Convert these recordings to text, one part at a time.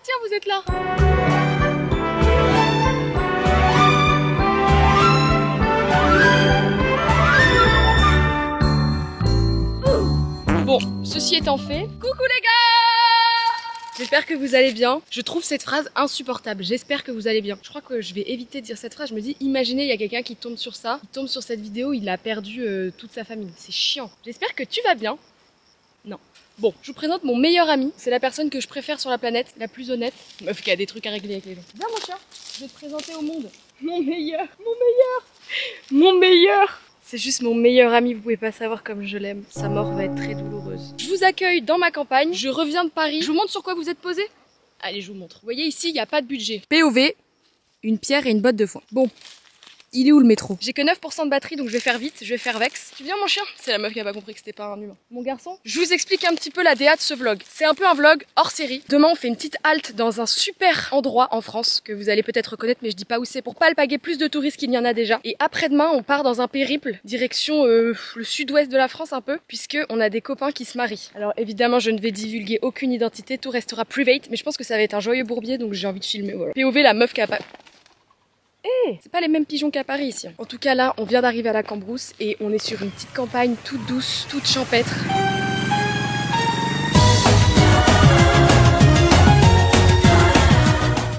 tiens, vous êtes là. Bon, ceci étant fait, coucou les gars! J'espère que vous allez bien. Je trouve cette phrase insupportable. J'espère que vous allez bien. Je crois que je vais éviter de dire cette phrase. Je me dis, imaginez, il y a quelqu'un qui tombe sur ça, il tombe sur cette vidéo, il a perdu toute sa famille. C'est chiant. J'espère que tu vas bien. Non. Bon, je vous présente mon meilleur ami. C'est la personne que je préfère sur la planète, la plus honnête. Meuf qui a des trucs à régler avec les gens. Viens mon chat, je vais te présenter au monde. Mon meilleur, mon meilleur, mon meilleur. C'est juste mon meilleur ami, vous pouvez pas savoir comme je l'aime. Sa mort va être très douloureuse. Je vous accueille dans ma campagne, je reviens de Paris. Je vous montre sur quoi vous êtes posé. Allez, je vous montre. Vous voyez ici, il n'y a pas de budget. POV, une pierre et une botte de foin. Bon, il est où le métro? J'ai que 9% de batterie, donc je vais faire vite, je vais faire vex. Tu viens mon chien? C'est la meuf qui a pas compris que c'était pas un humain. Mon garçon, je vous explique un petit peu la DA de ce vlog. C'est un peu un vlog hors série. Demain, on fait une petite halte dans un super endroit en France, que vous allez peut-être reconnaître, mais je dis pas où c'est, pour pas alpaguer plus de touristes qu'il y en a déjà. Et après-demain, on part dans un périple, direction le sud-ouest de la France un peu, puisque on a des copains qui se marient. Alors évidemment, je ne vais divulguer aucune identité, tout restera private, mais je pense que ça va être un joyeux bourbier, donc j'ai envie de filmer, voilà. POV, la meuf qui a pas... Hey, c'est pas les mêmes pigeons qu'à Paris ici. En tout cas là, on vient d'arriver à la Cambrousse et on est sur une petite campagne toute douce, toute champêtre.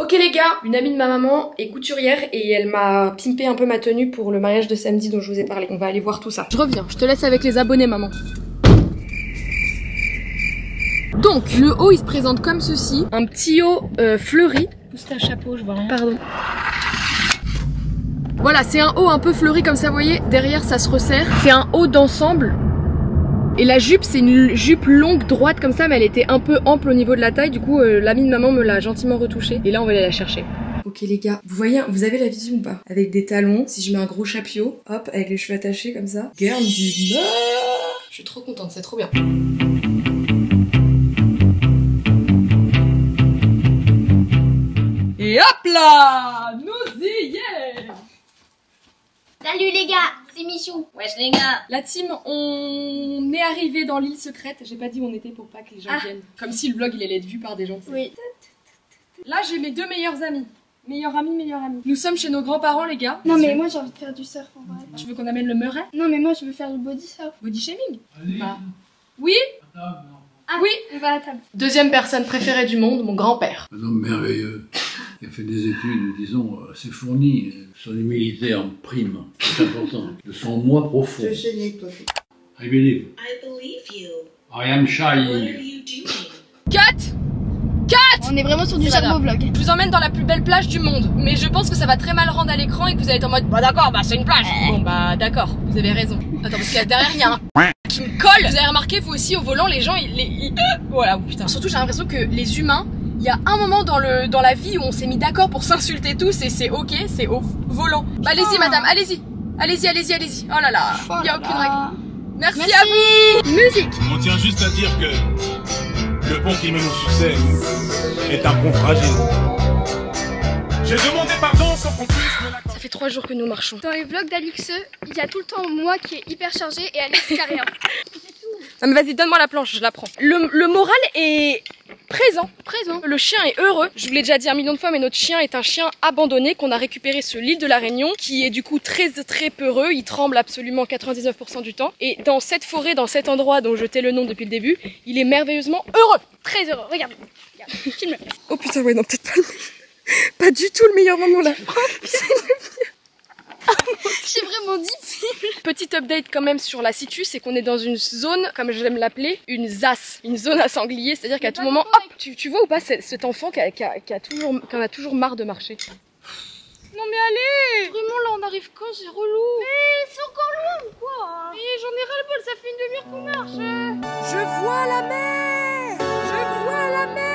Ok les gars, une amie de ma maman est couturière et elle m'a pimpé un peu ma tenue pour le mariage de samedi dont je vous ai parlé. On va aller voir tout ça. Je reviens, je te laisse avec les abonnés maman. Donc, le haut il se présente comme ceci. Un petit haut fleuri. Pousse ta chapeau, je vois rien. Pardon. Voilà, c'est un haut un peu fleuri comme ça, vous voyez, derrière ça se resserre. C'est un haut d'ensemble. Et la jupe, c'est une jupe longue, droite comme ça, mais elle était un peu ample au niveau de la taille. Du coup, l'amie de maman me l'a gentiment retouchée. Et là, on va aller la chercher. Ok les gars, vous voyez, vous avez la vision ou pas? Avec des talons, si je mets un gros chapio, hop, avec les cheveux attachés comme ça. Girl du Nord. Je suis trop contente, c'est trop bien. Et hop là, nous y est. Salut les gars, c'est Michou. Wesh les gars. La team, on est arrivé dans l'île secrète. J'ai pas dit où on était pour pas que les gens viennent. Comme si le vlog il allait être vu par des gens. Oui. Là j'ai mes deux meilleurs amis. Meilleur ami, meilleur ami. Nous sommes chez nos grands-parents les gars. Non mais moi j'ai envie de faire du surf en vrai. Tu veux qu'on amène le meuret? Non mais moi je veux faire du body surf. Body shaming? Bah. Oui? Ah oui, on va à table. Deuxième personne préférée du monde, mon grand-père. Un homme merveilleux, qui a fait des études, disons, assez fournies. Son humilité en prime, c'est important. De son moi profond. I believe. I believe you. I am What shy. are you doing? Cut! Cut! On est vraiment sur du C'est pas charme vlog. Je vous emmène dans la plus belle plage du monde. Mais je pense que ça va très mal rendre à l'écran et que vous allez être en mode bah d'accord, bah c'est une plage. Bon bah d'accord, vous avez raison. Attends, parce que derrière il y a un qui me colle. Vous avez remarqué, vous aussi au volant, les gens voilà, putain. Surtout j'ai l'impression que les humains, il y a un moment dans la vie où on s'est mis d'accord pour s'insulter tous et c'est ok, c'est au volant. Bah, allez-y madame, allez-y. Allez-y, allez-y, allez-y. Oh là là, il y a aucune règle. Merci à vous. Musique. On tient juste à dire que le pont qui mène au succès est un pont fragile. J'ai demandé pardon sans qu'on puisse me la... Ça fait 3 jours que nous marchons. Dans les vlogs d'Alixeux, il y a tout le temps moi qui est hyper chargée et Alex qui a rien. Non mais vas-y, donne-moi la planche, je la prends. Le moral est présent. Le chien est heureux. Je vous l'ai déjà dit 1 million de fois, mais notre chien est un chien abandonné qu'on a récupéré sur l'île de la Réunion, qui est du coup très peureux. Il tremble absolument 99% du temps. Et dans cette forêt, dans cet endroit dont je tais le nom depuis le début, il est merveilleusement heureux. Très heureux. Regarde. Filme. Oh putain, ouais, non, peut-être pas pas du tout le meilleur moment là. C'est le pire. C'est vraiment difficile. Petit update quand même sur la situ, c'est qu'on est dans une zone, comme j'aime l'appeler, une ZAS, une zone à sanglier, c'est-à-dire qu'à tout moment, hop, tu vois ou pas cet enfant qui en a toujours marre de marcher. Non mais allez! Vraiment là on arrive quand, c'est relou. Mais c'est encore loin ou quoi? Mais j'en ai ras-le-bol, ça fait une demi-heure qu'on marche. Je vois la mer! Je vois la mer!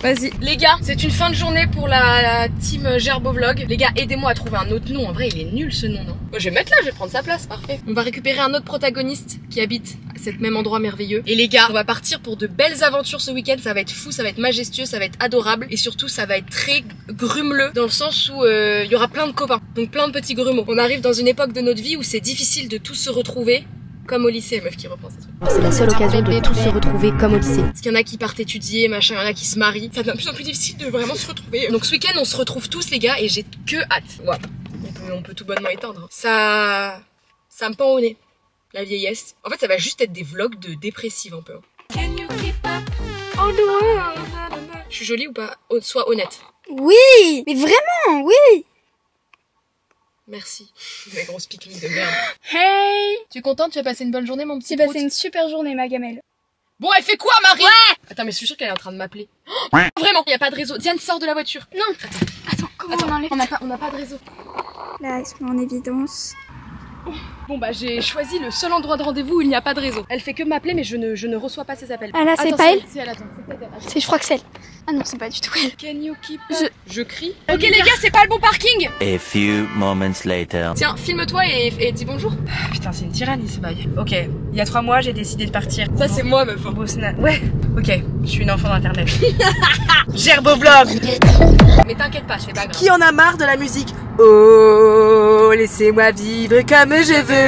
Vas-y. Les gars, c'est une fin de journée pour la team Gerbovlog. Les gars, aidez-moi à trouver un autre nom. En vrai, il est nul ce nom, non? Moi, je vais mettre là, je vais prendre sa place, parfait. On va récupérer un autre protagoniste qui habite à cet même endroit merveilleux. Et les gars, on va partir pour de belles aventures ce week-end. Ça va être fou, ça va être majestueux, ça va être adorable. Et surtout, ça va être très grumeleux dans le sens où il y aura plein de copains. Donc plein de petits grumeaux. On arrive dans une époque de notre vie où c'est difficile de tous se retrouver. Comme au lycée, meuf qui reprend ces trucs. C'est la seule occasion de tous se retrouver comme au lycée. Parce qu'il y en a qui partent étudier, machin, il y en a qui se marient. Ça devient de plus en plus difficile de vraiment se retrouver. Donc ce week-end, on se retrouve tous les gars et j'ai que hâte. Wow. On peut tout bonnement éteindre. Ça me pend au nez. La vieillesse. En fait, ça va juste être des vlogs de dépressive un peu. Je suis jolie ou pas? Sois honnête. Oui, mais vraiment, oui. Merci. Ma grosse pique-nique de merde. Hey. Tu es contente? Tu as passé une bonne journée, mon petit J'ai prout? passé une super journée, ma gamelle. Bon, elle fait quoi, Marie? Ouais. Attends, mais je suis sûre qu'elle est en train de m'appeler. Oh, vraiment, il y a pas de réseau. Diane, sors de la voiture. Non. Attends, comment on enlève? On n'a pas de réseau. Là, il se met en évidence. Bon bah j'ai choisi le seul endroit de rendez-vous où il n'y a pas de réseau. Elle fait que m'appeler mais je ne reçois pas ses appels. Ah là, c'est attends, pas elle? C'est elle, attends. Je crois que c'est elle. Ah non, c'est pas du tout elle. Can you keep up? Je crie. Ok les gars, c'est pas le bon parking. A few moments later. Tiens, filme-toi et dis bonjour. Putain, c'est une tyrannie ce bail. Ok, il y a 3 mois, j'ai décidé de partir. Ça c'est moi meuf. Bosna. Ouais, ok, je suis une enfant d'internet. Gerbovlog. Mais t'inquiète pas, c'est pas grave. Qui en a marre de la musique? Oh, laissez-moi vivre comme je veux.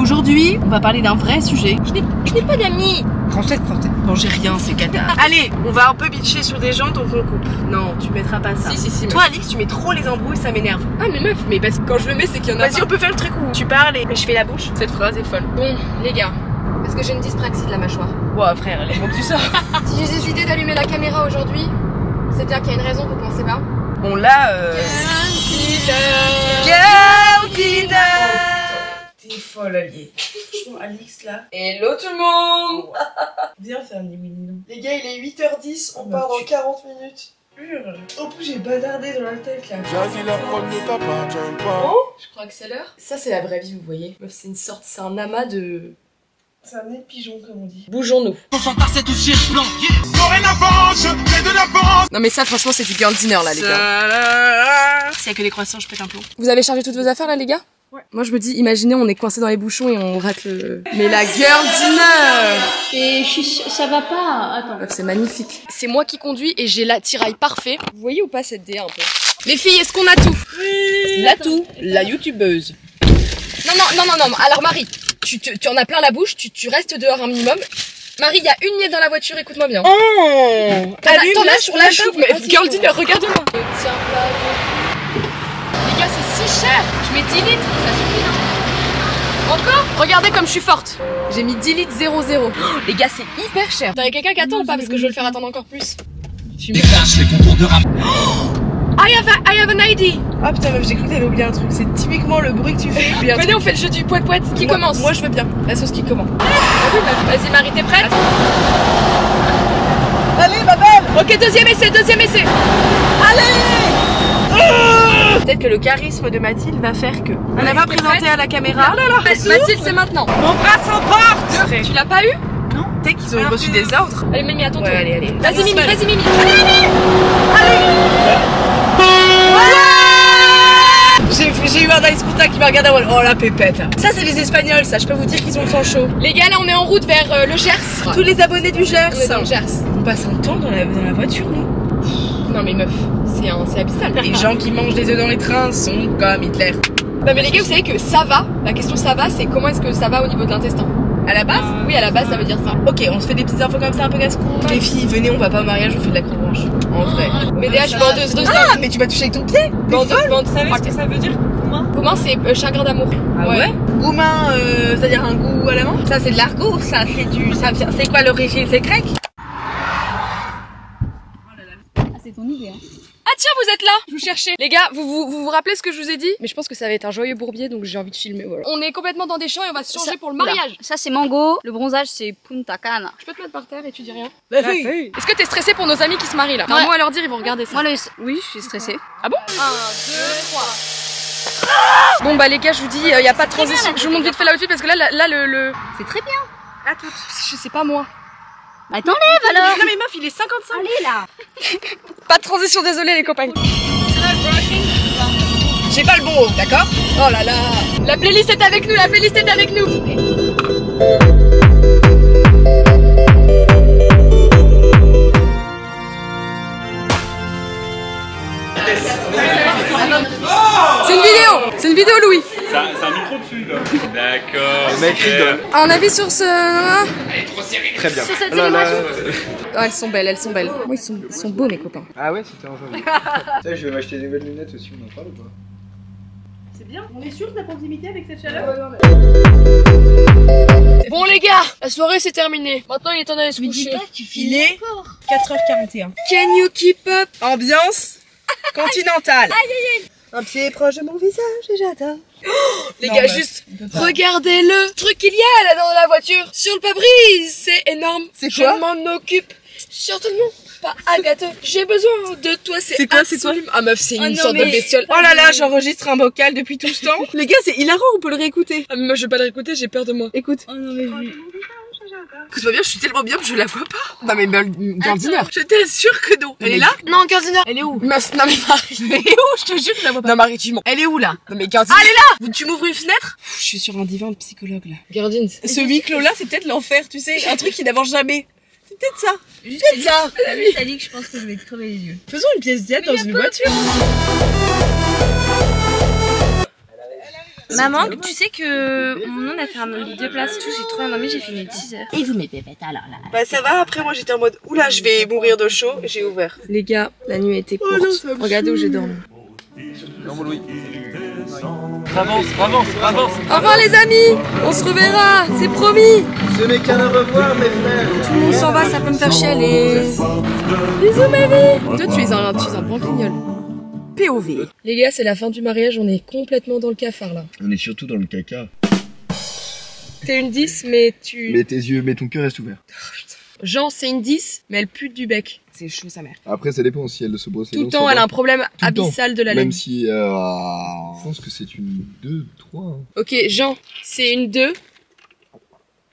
Aujourd'hui, on va parler d'un vrai sujet. Je n'ai pas d'amis. Français. Non, j'ai rien, c'est cata. Allez, on va un peu bitcher sur des gens, donc on coupe. Non, tu mettras pas ça. Si. Toi, Alix, tu mets trop les embrouilles, ça m'énerve. Ah mais meuf, mais parce que quand je le mets c'est qu'il y en a Vas-y, on peut faire le truc où tu parles et je fais la bouche. Cette phrase est folle. Bon, les gars, parce que j'ai une dyspraxie de la mâchoire. Wow, frère, les mots que tu sors. Si j'ai décidé d'allumer la caméra aujourd'hui, c'est bien qu'il y a une raison, vous pensez pas? Bon, là, Guilty. T'es folle, Allier. Franchement, Alix, là. Hello tout le monde. Viens faire ni oui ni non. Les gars, il est 8h10, on part dans 40 minutes. En plus, j'ai bazardé dans la tête, là. Je crois que c'est l'heure. Ça c'est la vraie vie, vous voyez. Meuf, c'est une sorte, c'est un amas de... C'est un nez de pigeon, comme on dit. Bougeons-nous. Non mais ça franchement c'est du girl dinner là les gars. S'il y a que des croissants, je pète un plomb. Vous avez chargé toutes vos affaires là les gars? Ouais. Moi je me dis, imaginez on est coincé dans les bouchons et on rate le... Mais la girl dinner. Et ça va pas. Attends. C'est magnifique. C'est moi qui conduis et j'ai l'attirail parfait. Vous voyez ou pas cette DA un peu? Les filles, est-ce qu'on a tout? Oui. L'atout, la youtubeuse. Non. Alors Marie, tu en as plein la bouche, tu restes dehors un minimum. Marie, il y a une miette dans la voiture, écoute-moi bien. Oh. T'en as sur la choupe, mais girl dinner, regarde-moi. Tiens pas. Les gars, c'est si cher. Je mets 10 litres, ça suffit non? Encore? Regardez comme je suis forte. J'ai mis 10 litres 0,0. Les gars, c'est hyper cher. T'avais quelqu'un qui attend ou pas? Parce que je veux le faire attendre encore plus. Tu me caches les contours de ram. I have an ID. Ah putain, meuf, j'ai cru que t'avais oublié un truc. C'est typiquement le bruit que tu fais. Venez, on fait le jeu du poète-poète. Qui commence? Moi, je veux bien. La sauce qui commence. Vas-y, Marie, t'es prête? Allez, ma belle. Ok, deuxième essai. Allez. Peut-être que le charisme de Mathilde va faire que... On n'a pas présenté à la caméra. Oh là là, Mathilde, c'est maintenant. Mon bras s'emporte. Tu l'as pas eu? Non. Peut-être qu'ils ont reçu des ordres. Allez, Mimi, attends. Ouais, allez. Vas-y, Mimi. J'ai eu un nice contact qui m'a regardé. Oh la pépette. Ça c'est les Espagnols, ça je peux vous dire qu'ils ont le sang chaud. Les gars, là on est en route vers le Gers. Tous les abonnés du Gers. On est dans le Gers. On passe un temps dans la voiture nous. Non mais meuf, c'est abyssal. Les gens qui mangent des œufs dans les trains sont comme Hitler. Bah mais les gars, vous savez que ça va. La question ça va, c'est comment est-ce que ça va au niveau de l'intestin? À la base? Oui, à la base ça veut dire ça. Ok, on se fait des petites infos comme ça un peu casse-cou. Les filles, venez, on va pas au mariage, on fait de la croix blanche. En vrai. BDH, bandeuse de Ah, mais tu vas toucher avec ton pied. Bandeuse. Vous savez ce que ça veut dire? Comment c'est chagrin d'amour. Ah ouais. Goumin, c'est-à-dire un goût à la menthe. Ça c'est de l'argot, ça c'est du... C'est quoi l'origine? C'est grec? C'est ton idée, hein. Ah tiens, vous êtes là. Je vous cherchais. Les gars, vous rappelez ce que je vous ai dit? Mais je pense que ça va être un joyeux bourbier, donc j'ai envie de filmer, voilà. On est complètement dans des champs et on va se changer pour le mariage. Ça c'est mango, le bronzage c'est Punta Cana. Je peux te mettre par terre et tu dis rien? La fille. Est-ce que t'es stressé pour nos amis qui se marient là? Un mot à leur dire, ils vont regarder ça. Moi oui, je suis stressée. Ah bon? 1, 2, 3. Bon bah les gars, je vous dis, y a pas de transition. Je vous montre vite fait là au-dessus parce que là le... C'est très bien. À toutes. Je sais pas moi. Bah t'enlèves alors. Non mais meuf, il est 55. Allez là. Pas de transition, désolé les copains. J'ai pas le bon mot, d'accord? Oh là là. La playlist est avec nous, la playlist est avec nous. C'est une vidéo Louis. C'est un micro dessus là. D'accord. Le mec rigole. Un avis sur ce... Très bien. Sur cette célébration. Oh, elles sont belles, elles sont belles. Moi, ils sont beaux mes copains. Ah ouais, c'était en jaune. Tu sais, je vais m'acheter des nouvelles lunettes aussi, on en parle ou pas? C'est bien, on est sûr de la proximité avec cette chaleur? Bon les gars, la soirée c'est terminée. Maintenant il est temps d'aller se coucher. Il est 4h41. Can you keep up? Ambiance continentale. Un pied proche de mon visage et j'attends. Les Non, gars, meuf, juste regardez le truc qu'il y a là dans la voiture. Sur le pare-brise, c'est énorme. C'est quoi? Je m'en occupe. Certainement pas Agathe. J'ai besoin de toi. C'est quoi, c'est toi? Ah meuf, c'est une non, sorte mais- de bestiole. Oh là là, j'enregistre un vocal depuis tout ce temps. Les gars, c'est hilarant, on peut le réécouter. Ah, mais moi je vais pas le réécouter, j'ai peur de moi. Écoute. Oh non mais je... Écoute-moi bien, je suis tellement bien que je la vois pas. Non mais Gardiner. Je t'assure que non. Elle est là? Non, Gardiner. Elle est où? Meuf, non mais Marie. Elle est où? Je te jure que je la vois pas. Non Marie, tu mens. Elle est où là? Non mais Gardiner. Elle est là! Tu m'ouvres une fenêtre? Je suis sur un divan de psychologue là. Gardine. Ce huis clos là, c'est peut-être l'enfer, tu sais, un truc qui n'avance jamais. C'est peut-être ça. Juste Peut-être ça. t'as dit que je pense que je vais te crever les yeux. Faisons une pièce diète dans une voiture. Maman, tu sais que on a fait un lit de place, tout, j'ai trouvé un ami, j'ai fini 10 heures. Et vous mes pépettes alors là. Bah ça va, après moi j'étais en mode oula, je vais mourir de chaud, j'ai ouvert. Les gars, la nuit était courte. non, ça me Regardez où j'ai dormi. Non, mon Louis. Avance, avance, avance. Au revoir les amis. On se reverra, c'est promis. Ce n'est qu'un au revoir, mes frères. Tout le monde s'en va, ça peut me faire chialer. Bisous ma vie. Toi tu es un branquignol. POV. Les gars, c'est la fin du mariage, on est complètement dans le cafard là. On est surtout dans le caca. T'es une 10, mais tu... Mets tes yeux, mais ton cœur reste ouvert. Jean, c'est une 10, mais elle pue du bec. C'est chaud sa mère. Après, ça dépend si elle se brosse les Tout dents. le temps, elle a un problème Tout le temps. abyssal de la laine. Même si, je pense que c'est une 2, 3. Hein. Ok, Jean, c'est une 2.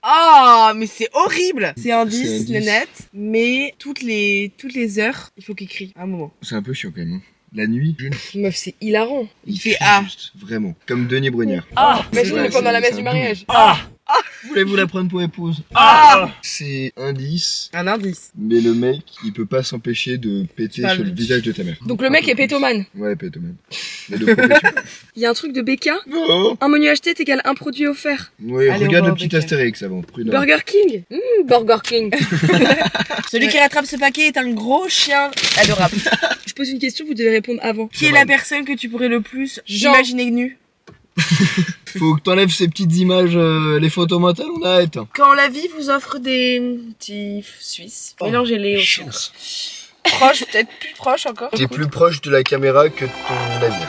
Ah, mais c'est horrible. C'est un 10, C'est un 10. net, mais toutes les heures, il faut qu'il crie à un moment. C'est un peu chiant quand même. Hein. La nuit, Meuf, c'est hilarant. Il fait A. Juste, vraiment. Comme Denis Brognard. Imagine, on est pendant la messe c'est du un mariage. Voulez-vous la prendre pour épouse? C'est un 10, Un indice. mais le mec, il peut pas s'empêcher de péter Pas sur le- le visage de ta mère. Donc le mec est pétomane. Ouais, pétomane. Les deux professions. Il y a un truc de BK. Oh. Un menu acheté est égal à un produit offert. Ouais, Allez, on regarde va le au petit Becquer. Astérix avant. Prudent. Burger King. Burger King. Celui qui rattrape ce paquet est un gros chien adorable. Je pose une question, vous devez répondre avant. Qui est la personne que tu pourrais le plus Jean. imaginer nu? Faut que t'enlèves ces petites images, les photos mentales, on arrête. Quand la vie vous offre des petits Suisses, mélangez-les aussi. Proche, peut-être plus proche encore. T'es plus proche de la caméra que de ton avenir.